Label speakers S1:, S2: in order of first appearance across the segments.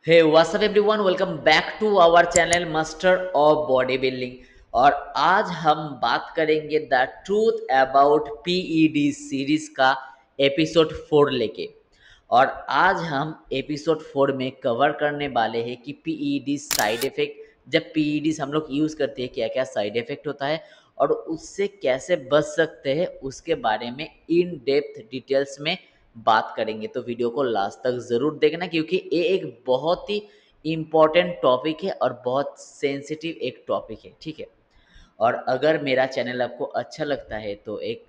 S1: Hey what's up everyone, welcome back to our channel master of body building. और आज हम बात करेंगे the truth about PED series का एपिसोड 4 लेके। और आज हम एपिसोड 4 में कवर करने वाले हैं कि पीईडी साइड इफेक्ट, जब पीईडीज हम लोग यूज़ करते हैं क्या क्या साइड इफेक्ट होता है और उससे कैसे बच सकते हैं, उसके बारे में इन डेप्थ डिटेल्स में बात करेंगे। तो वीडियो को लास्ट तक ज़रूर देखना, क्योंकि ये एक बहुत ही इम्पॉर्टेंट टॉपिक है और बहुत सेंसिटिव एक टॉपिक है, ठीक है। और अगर मेरा चैनल आपको अच्छा लगता है तो एक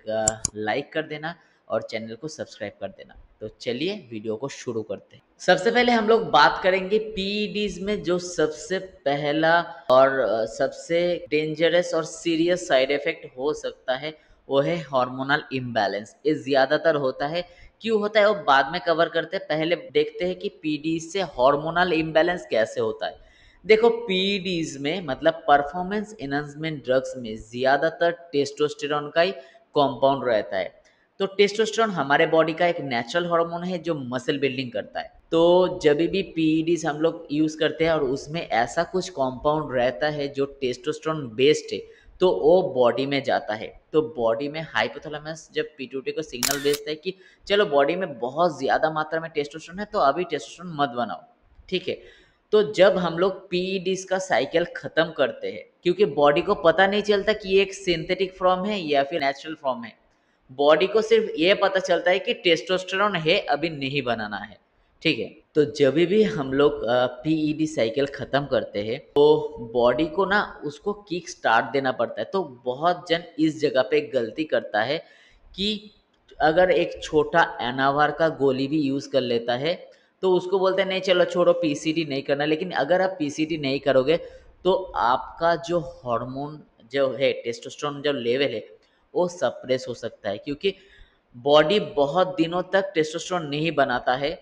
S1: लाइक कर देना और चैनल को सब्सक्राइब कर देना। तो चलिए वीडियो को शुरू करते हैं। सबसे पहले हम लोग बात करेंगे पीईडीज में जो सबसे पहला और सबसे डेंजरस और सीरियस साइड इफेक्ट हो सकता है, वो है हार्मोनल इम्बैलेंस। ये ज़्यादातर होता है। क्यों होता है वो बाद में कवर करते हैं, पहले देखते हैं कि पीडी से हार्मोनल इम्बैलेंस कैसे होता है। देखो, पीडीज में मतलब परफॉर्मेंस एनहांसमेंट ड्रग्स में ज़्यादातर टेस्टोस्टेरॉन का ही कंपाउंड रहता है। तो टेस्टोस्टेरॉन हमारे बॉडी का एक नेचुरल हार्मोन है जो मसल बिल्डिंग करता है। तो जब भी पीईडीज हम लोग यूज़ करते हैं और उसमें ऐसा कुछ कंपाउंड रहता है जो टेस्टोस्टेरॉन बेस्ड है, तो वो बॉडी में जाता है। तो बॉडी में हाइपोथैलेमस जब पीट्यूटरी को सिग्नल भेजता है कि चलो बॉडी में बहुत ज़्यादा मात्रा में टेस्टोस्टेरोन है, तो अभी टेस्टोस्टेरोन मत बनाओ, ठीक है। तो जब हम लोग पीईडीज का साइकिल ख़त्म करते हैं, क्योंकि बॉडी को पता नहीं चलता कि ये एक सिंथेटिक फॉर्म है या फिर नेचुरल फॉर्म है। बॉडी को सिर्फ ये पता चलता है कि टेस्टोस्टेरोन है, अभी नहीं बनाना है, ठीक है। तो जब भी हम लोग पीईडी साइकिल ख़त्म करते हैं तो बॉडी को ना उसको किक स्टार्ट देना पड़ता है। तो बहुत जन इस जगह पे गलती करता है कि अगर एक छोटा एनावार का गोली भी यूज़ कर लेता है तो उसको बोलते हैं नहीं चलो छोड़ो, पीसीटी नहीं करना। लेकिन अगर आप पीसीटी नहीं करोगे तो आपका जो हार्मोन जो है, टेस्टोस्टेरोन जो लेवल है, वो सप्रेस हो सकता है, क्योंकि बॉडी बहुत दिनों तक टेस्टोस्टेरोन नहीं बनाता है।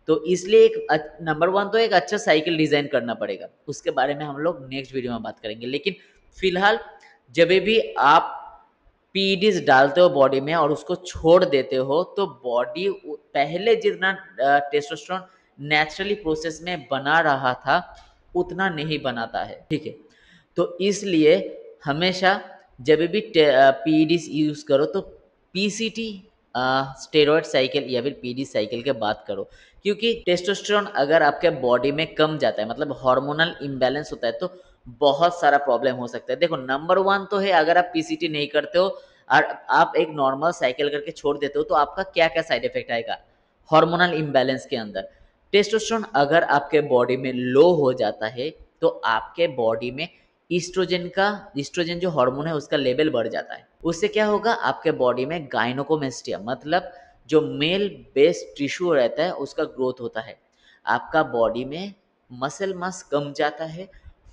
S1: तो इसलिए एक नंबर वन तो एक अच्छा साइकिल डिज़ाइन करना पड़ेगा, उसके बारे में हम लोग नेक्स्ट वीडियो में बात करेंगे। लेकिन फिलहाल जब भी आप पीईडीज डालते हो बॉडी में और उसको छोड़ देते हो तो बॉडी पहले जितना टेस्टोस्टेरोन नेचुरली प्रोसेस में बना रहा था उतना नहीं बनाता है, ठीक है। तो इसलिए हमेशा जब भी पीईडीज यूज़ करो तो पीसीटी स्टेरॉयड साइकिल या फिर पीडी साइकिल के बात करो, क्योंकि टेस्टोस्टेरोन अगर आपके बॉडी में कम जाता है, मतलब हार्मोनल इम्बैलेंस होता है, तो बहुत सारा प्रॉब्लम हो सकता है। देखो, नंबर वन तो है अगर आप पीसीटी नहीं करते हो और आप एक नॉर्मल साइकिल करके छोड़ देते हो तो आपका क्या क्या साइड इफेक्ट आएगा हार्मोनल इम्बैलेंस के अंदर। टेस्टोस्टेरोन अगर आपके बॉडी में लो हो जाता है तो आपके बॉडी में ईस्ट्रोजन जो हार्मोन है उसका लेवल बढ़ जाता है। उससे क्या होगा, आपके बॉडी में गायनोकोमेस्टिया मतलब जो मेल बेस्ड टिश्यू रहता है उसका ग्रोथ होता है। आपका बॉडी में मसल मास कम जाता है,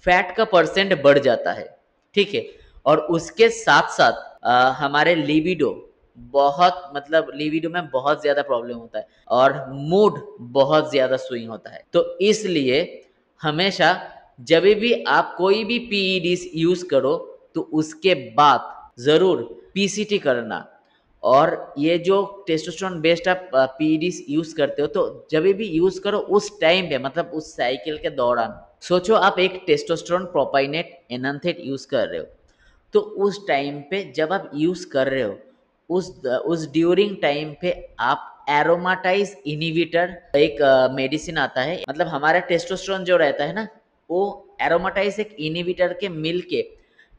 S1: फैट का परसेंट बढ़ जाता है, ठीक है। और उसके साथ साथ हमारे लिबिडो बहुत मतलब लिबिडो में बहुत ज़्यादा प्रॉब्लम होता है और मूड बहुत ज़्यादा स्विंग होता है। तो इसलिए हमेशा जब भी आप कोई भी पीईडीज यूज़ करो तो उसके बाद ज़रूर पीसीटी करना। और ये जो टेस्टोस्टेरोन बेस्ड आप पीईडीज यूज़ करते हो तो जब भी यूज़ करो उस टाइम पे, मतलब उस साइकिल के दौरान सोचो आप एक टेस्टोस्टेरोन प्रोपाइनेट एनान्थेट यूज़ कर रहे हो, तो उस टाइम पे जब आप यूज़ कर रहे हो उस ड्यूरिंग टाइम पे आप एरोमाटाइज इनिबिटर एक मेडिसिन आता है, मतलब हमारा टेस्टोस्टेरोन जो रहता है ना, वो एरोमाटाइज एक इनिबिटर के मिल के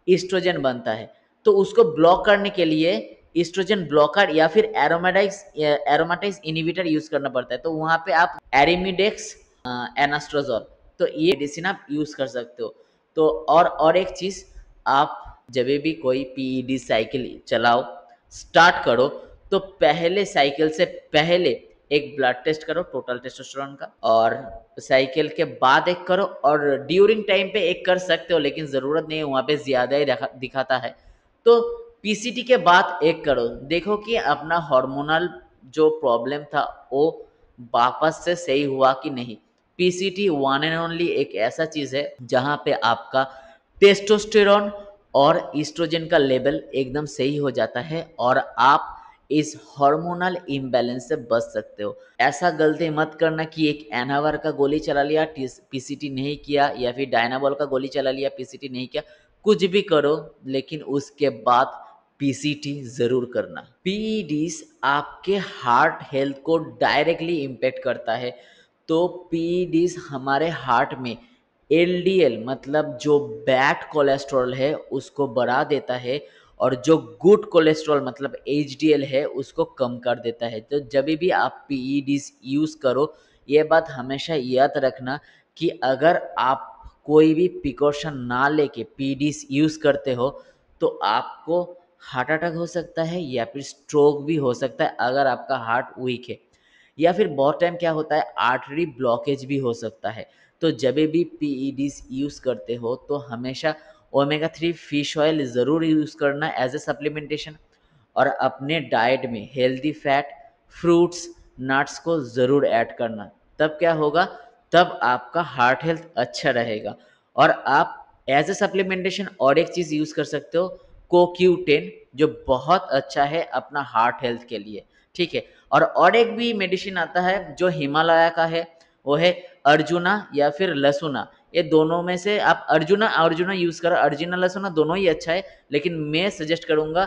S1: ईस्ट्रोजन बनता है। तो उसको ब्लॉक करने के लिए ईस्ट्रोजन ब्लॉकर या फिर एरोमाटाइज इनिबिटर यूज़ करना पड़ता है। तो वहाँ पे आप एरिमिडेक्स एनास्ट्रोजोल, तो ये मेडिसिन आप यूज़ कर सकते हो। तो और एक चीज़, आप जब भी कोई पीईडी साइकिल चलाओ स्टार्ट करो तो पहले साइकिल से पहले एक ब्लड टेस्ट करो टोटल टेस्टोस्टेरोन का, और साइकिल के बाद एक करो, और ड्यूरिंग टाइम पे एक कर सकते हो लेकिन ज़रूरत नहीं है, वहाँ पे ज़्यादा ही दिखाता है। तो पीसीटी के बाद एक करो, देखो कि अपना हार्मोनल जो प्रॉब्लम था वो वापस से सही हुआ कि नहीं। पीसीटी वन एंड ओनली एक ऐसा चीज़ है जहाँ पे आपका टेस्टोस्टेरोन और ईस्ट्रोजन का लेवल एकदम सही हो जाता है और आप इस हार्मोनल इम्बैलेंस से बच सकते हो। ऐसा गलती मत करना कि एक एनावर का गोली चला लिया, पीसीटी नहीं किया, या फिर डायनाबॉल का गोली चला लिया, पीसीटी नहीं किया। कुछ भी करो लेकिन उसके बाद पीसीटी जरूर करना। पीईडीज आपके हार्ट हेल्थ को डायरेक्टली इम्पेक्ट करता है। तो पीईडीज हमारे हार्ट में एलडीएल मतलब जो बैड कोलेस्ट्रॉल है उसको बढ़ा देता है, और जो गुड कोलेस्ट्रॉल मतलब एचडीएल है उसको कम कर देता है। तो जब भी आप पीईडीज यूज़ करो, ये बात हमेशा याद रखना कि अगर आप कोई भी प्रिकॉशन ना लेके पीईडीज यूज़ करते हो तो आपको हार्ट अटैक हो सकता है या फिर स्ट्रोक भी हो सकता है अगर आपका हार्ट वीक है। या फिर बहुत टाइम क्या होता है, आर्टरी ब्लॉकेज भी हो सकता है। तो जब भी पीईडीज यूज़ करते हो तो हमेशा ओमेगा 3 फिश ऑयल ज़रूर यूज़ करना एज ए सप्लीमेंटेशन, और अपने डाइट में हेल्दी फैट, फ्रूट्स, नट्स को ज़रूर ऐड करना। तब क्या होगा, तब आपका हार्ट हेल्थ अच्छा रहेगा। और आप एज ए सप्लीमेंटेशन और एक चीज़ यूज़ कर सकते हो, CoQ10, जो बहुत अच्छा है अपना हार्ट हेल्थ के लिए। ठीक है। और एक भी मेडिसिन आता है जो हिमालय का है, वो है अर्जुना या फिर लसुना। ये दोनों में से आप अर्जुना अर्जुना यूज़ करो, अर्जुना लसुना दोनों ही अच्छा है, लेकिन मैं सजेस्ट करूँगा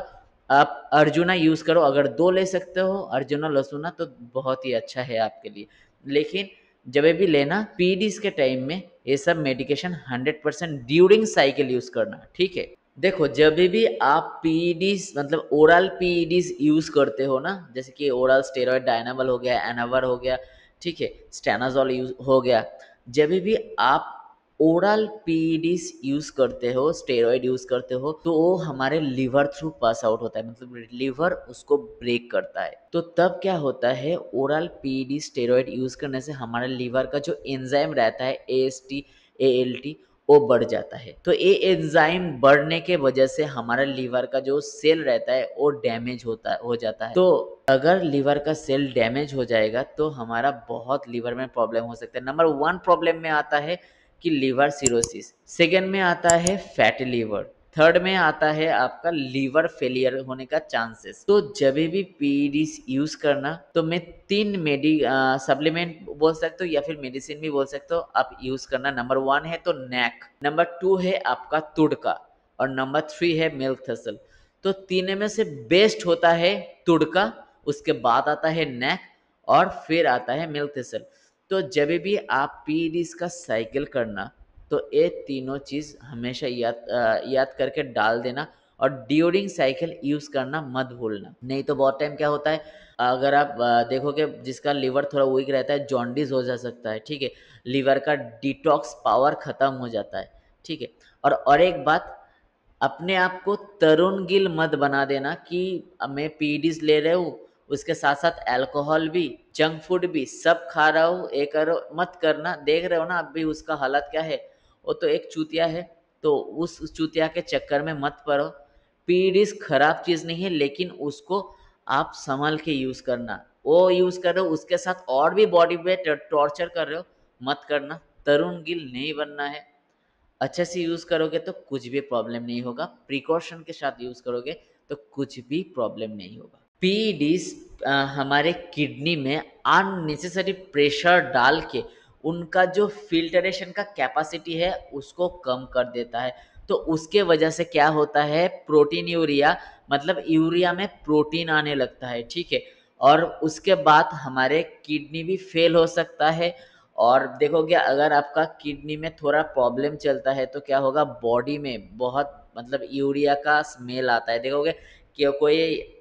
S1: आप अर्जुना यूज़ करो। अगर दो ले सकते हो अर्जुना लसुना तो बहुत ही अच्छा है आपके लिए। लेकिन जब भी लेना पीडीज के टाइम में ये सब मेडिकेशन 100% ड्यूरिंग साइकिल यूज़ करना। ठीक है। देखो जब भी आप पीईडीज मतलब ओरल पीईडीज यूज़ करते हो ना, जैसे कि ओरल स्टेरॉयड डायनाबल हो गया, एनावर हो गया, ठीक है, स्टेनाजोल यूज हो गया। जब भी आप ओरल पीईडीज यूज़ करते हो, स्टेरॉयड यूज़ करते हो, तो वो हमारे लिवर थ्रू पास आउट होता है, मतलब लिवर उसको ब्रेक करता है। तो तब क्या होता है, ओरल पीईडी स्टेरॉयड यूज़ करने से हमारे लिवर का जो एंजाइम रहता है एएसटी एएलटी वो बढ़ जाता है। तो ये एंजाइम बढ़ने के वजह से हमारा लीवर का जो सेल रहता है वो डैमेज हो जाता है। तो अगर लीवर का सेल डैमेज हो जाएगा तो हमारा बहुत लीवर में प्रॉब्लम हो सकता है। नंबर 1 प्रॉब्लम में आता है कि लीवर सिरोसिस, सेकेंड में आता है फैटी लीवर, थर्ड में आता है आपका लीवर फेलियर होने का चांसेस। तो जब भी पीईडीज यूज करना तो मैं 3 सप्लीमेंट बोल सकते हो या फिर मेडिसिन भी बोल सकते हो, आप यूज करना। नंबर 1 है तो नैक, नंबर 2 है आपका तुड़का, और नंबर 3 है मिल्क थसल। तो तीन में से बेस्ट होता है तुड़का, उसके बाद आता है नैक, और फिर आता है मिल्क थसल। तो जब भी आप पीईडीज का साइकिल करना तो ये तीनों चीज़ हमेशा याद करके डाल देना, और ड्यूरिंग साइकिल यूज़ करना मत भूलना। नहीं तो बहुत टाइम क्या होता है, अगर आप देखोगे जिसका लिवर थोड़ा वीक रहता है जॉन्डिस हो जा सकता है। ठीक है, लिवर का डिटॉक्स पावर ख़त्म हो जाता है। ठीक है। और एक बात, अपने आप को तरुण गिल मत बना देना कि मैं पीडीज ले रहे हूँ, उसके साथ साथ अल्कोहल भी, जंक फूड भी सब खा रहा हूँ, ये करो मत करना। देख रहे हो ना अभी उसका हालत क्या है, वो तो एक चूतिया है। तो उस चूतिया के चक्कर में मत पड़ो। पीडीज खराब चीज़ नहीं है, लेकिन उसको आप संभल के यूज़ करना। वो यूज़ कर रहे हो उसके साथ और भी बॉडी पे टॉर्चर कर रहे हो, मत करना। तरुण गिल नहीं बनना है। अच्छे से यूज़ करोगे तो कुछ भी प्रॉब्लम नहीं होगा, प्रिकॉशन के साथ यूज़ करोगे तो कुछ भी प्रॉब्लम नहीं होगा। पीईडीज हमारे किडनी में अननेसेसरी प्रेशर डाल के उनका जो फिल्टरेशन का कैपेसिटी है उसको कम कर देता है। तो उसके वजह से क्या होता है, प्रोटीन यूरिया मतलब यूरिया में प्रोटीन आने लगता है। ठीक है। और उसके बाद हमारे किडनी भी फेल हो सकता है। और देखोगे अगर आपका किडनी में थोड़ा प्रॉब्लम चलता है तो क्या होगा, बॉडी में बहुत मतलब यूरिया का स्मेल आता है। देखोगे कि कोई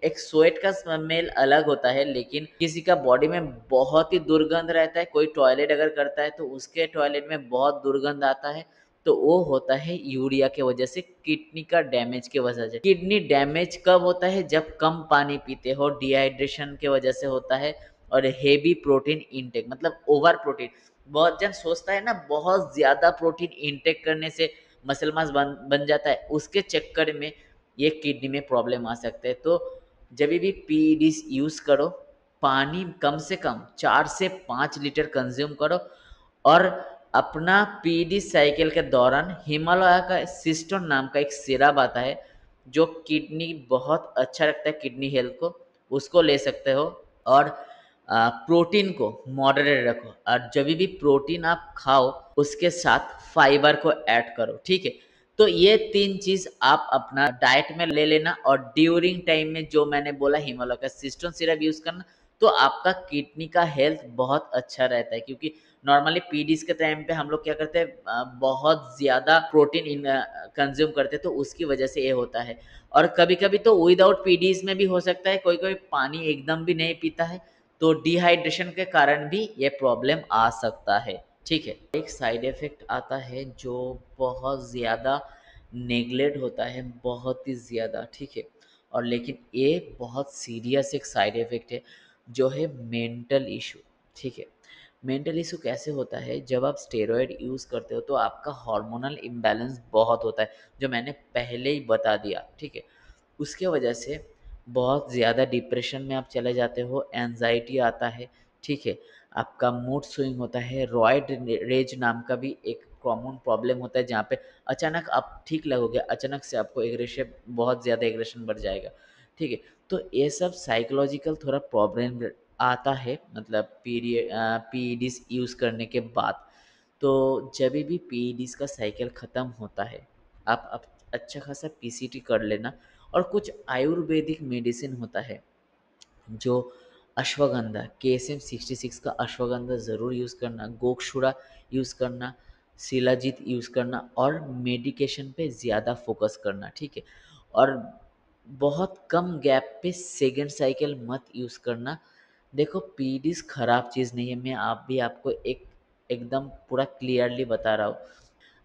S1: एक स्वेट का स्मेल अलग होता है, लेकिन किसी का बॉडी में बहुत ही दुर्गंध रहता है। कोई टॉयलेट अगर करता है तो उसके टॉयलेट में बहुत दुर्गंध आता है, तो वो होता है यूरिया के वजह से, किडनी का डैमेज के वजह से। किडनी डैमेज कब होता है, जब कम पानी पीते हो, डिहाइड्रेशन के वजह से होता है, और हेवी प्रोटीन इनटेक मतलब ओवर प्रोटीन। बहुत जन सोचता है ना बहुत ज़्यादा प्रोटीन इनटेक करने से मसल मास बन जाता है, उसके चक्कर में ये किडनी में प्रॉब्लम आ सकते हैं। तो जब भी पीईडीज यूज़ करो, पानी कम से कम 4 से 5 लीटर कंज्यूम करो। और अपना पीईडी साइकिल के दौरान हिमालय का सिस्टोन नाम का एक सिरप आता है जो किडनी बहुत अच्छा रखता है, किडनी हेल्थ को, उसको ले सकते हो। और प्रोटीन को मॉडरेट रखो, और जब भी प्रोटीन आप खाओ उसके साथ फाइबर को ऐड करो, ठीक है। तो ये 3 चीज़ आप अपना डाइट में ले लेना, और ड्यूरिंग टाइम में जो मैंने बोला हिमालय सिस्टोन सिरप यूज़ करना, तो आपका किडनी का हेल्थ बहुत अच्छा रहता है। क्योंकि नॉर्मली पीडीज के टाइम पे हम लोग क्या करते हैं, बहुत ज़्यादा प्रोटीन कंज्यूम करते हैं, तो उसकी वजह से ये होता है। और कभी-कभी तो विदाउट पीडीज में भी हो सकता है, कोई-कोई पानी एकदम भी नहीं पीता है, तो डिहाइड्रेशन के कारण भी ये प्रॉब्लम आ सकता है, ठीक है। एक साइड इफ़ेक्ट आता है जो बहुत ज़्यादा नेगलेक्ट होता है, बहुत ही ज़्यादा, ठीक है। और लेकिन ये बहुत सीरियस एक साइड इफ़ेक्ट है, जो है मेंटल इशू, ठीक है। मेंटल इशू कैसे होता है, जब आप स्टेरॉयड यूज़ करते हो तो आपका हार्मोनल इम्बैलेंस बहुत होता है, जो मैंने पहले ही बता दिया, ठीक है। उसके वजह से बहुत ज़्यादा डिप्रेशन में आप चले जाते हो, एंजाइटी आता है, ठीक है। आपका मूड स्विंग होता है, रॉयड रेज नाम का भी एक कॉमन प्रॉब्लम होता है, जहाँ पे अचानक आप ठीक लगोगे, अचानक से आपको एग्रेशन, बहुत ज़्यादा एग्रेशन बढ़ जाएगा, ठीक है। तो ये सब साइकोलॉजिकल थोड़ा प्रॉब्लम आता है, मतलब पीईडीज यूज़ करने के बाद। तो जब भी पीईडीज का साइकिल ख़त्म होता है, आप अच्छा खासा पीसीटी कर लेना। और कुछ आयुर्वेदिक मेडिसिन होता है, जो अश्वगंधा, KSM-66 का अश्वगंधा ज़रूर यूज़ करना, गोक्षुरा यूज़ करना, शिलाजीत यूज़ करना, और मेडिकेशन पे ज़्यादा फोकस करना, ठीक है। और बहुत कम गैप पे सेकंड साइकिल मत यूज़ करना। देखो पीडीज़ खराब चीज़ नहीं है, मैं आप भी आपको एकदम पूरा क्लियरली बता रहा हूँ।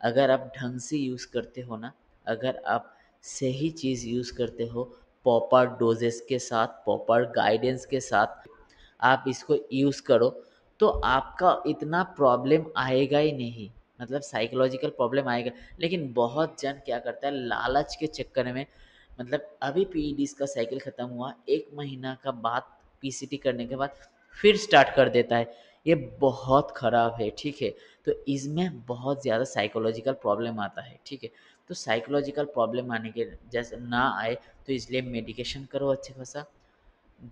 S1: अगर आप ढंग से यूज़ करते हो ना, अगर आप सही चीज़ यूज़ करते हो, प्रॉपर डोजेस के साथ, प्रॉपर गाइडेंस के साथ आप इसको यूज़ करो, तो आपका इतना प्रॉब्लम आएगा ही नहीं, मतलब साइकोलॉजिकल प्रॉब्लम आएगा। लेकिन बहुत जन क्या करता है, लालच के चक्कर में, मतलब अभी पीईडीज़ का साइकिल ख़त्म हुआ, 1 महीना का बाद पीसीटी करने के बाद फिर स्टार्ट कर देता है। ये बहुत ख़राब है, ठीक है। तो इसमें बहुत ज़्यादा साइकोलॉजिकल प्रॉब्लम आता है, ठीक है। तो साइकोलॉजिकल प्रॉब्लम आने के जैसे ना आए, तो इसलिए मेडिकेशन करो अच्छा खासा।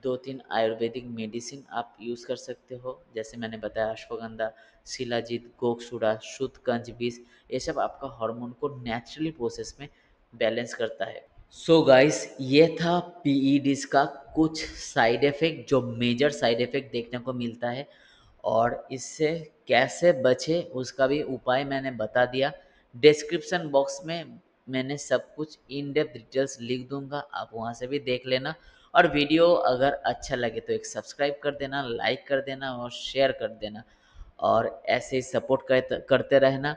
S1: 2-3 आयुर्वेदिक मेडिसिन आप यूज़ कर सकते हो, जैसे मैंने बताया अश्वगंधा, शिलाजीत, गोक्षुरा, शुद्धकंज बीज, ये सब आपका हार्मोन को नेचुरली प्रोसेस में बैलेंस करता है। सो गाइस, ये था पीईडीज का कुछ साइड इफ़ेक्ट, जो मेजर साइड इफ़ेक्ट देखने को मिलता है, और इससे कैसे बचे उसका भी उपाय मैंने बता दिया। डिस्क्रिप्शन बॉक्स में मैंने सब कुछ इन डेप्थ डिटेल्स लिख दूंगा, आप वहाँ से भी देख लेना। और वीडियो अगर अच्छा लगे तो एक सब्सक्राइब कर देना, लाइक कर देना और शेयर कर देना, और ऐसे ही सपोर्ट करते रहना।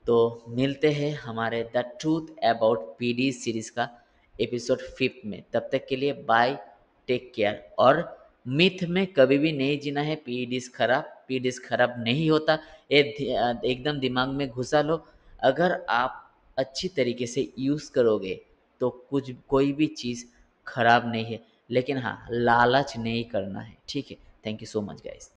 S1: तो मिलते हैं हमारे the truth about PD series का एपिसोड 5 में। तब तक के लिए बाय, टेक केयर। और मिथ में कभी भी नहीं जीना है, पीडीज खराब नहीं होता, ये एकदम दिमाग में घुसा लो। अगर आप अच्छी तरीके से यूज़ करोगे तो कुछ कोई भी चीज़ खराब नहीं है, लेकिन हाँ, लालच नहीं करना है, ठीक है। Thank you so much guys.